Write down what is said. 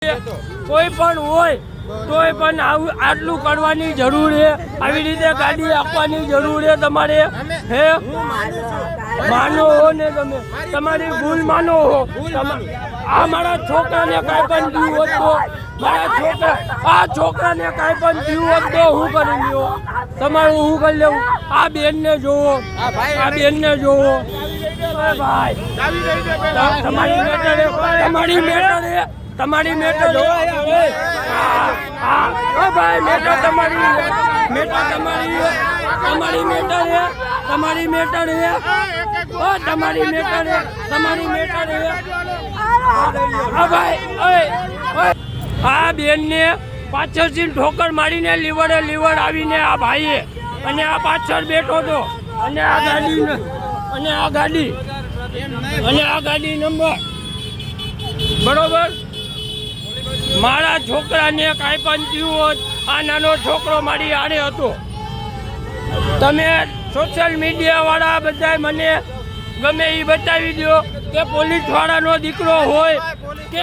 કોઈ પણ હોય તોય પણ આટલું કરવાની જરૂર છે, આવી રીતે ગાડી આપવાની જરૂર છે તમારે. હે માનો હો ને તમે, તમારી ભૂલ માનો હો. આ મારા છોકરાને કાંઈ પણ થયું હોત તો, આ છોકરાને કાંઈ પણ થયું હોત તો હું કરી લ્યો, તમારું હું કરી લેવું. આ બેનને જોવો, આ બેનને જોવો ભાઈ, તમારી મેટર, તમારી મેટર, તમારી મેટર જોવો ભાઈ, મેટર તમારી, મેટર તમારી, તમારી મેટર છે, તમારી મેટર છે, તમારી મેટર છે, તમારી મેટર છે. હા ભાઈ, આ બેનને પાછળથી ઠોકર મારીને લીવડે લીવડ આવીને આ ભાઈએ, અને આ પાછળ બેઠો હતો, અને આ ગાડી, અને આ ગાડી, અને આ ગાડી નંબર બરોબર. મારા છોકરાને કાંઈ પણ થયું હોત, આ નાનો છોકરો મારી આડે હતો. તમે સોશિયલ મીડિયા વાળા બધા મને ગમે એ બતાવી દો કે પોલીસ વાળાનો દીકરો હોય કે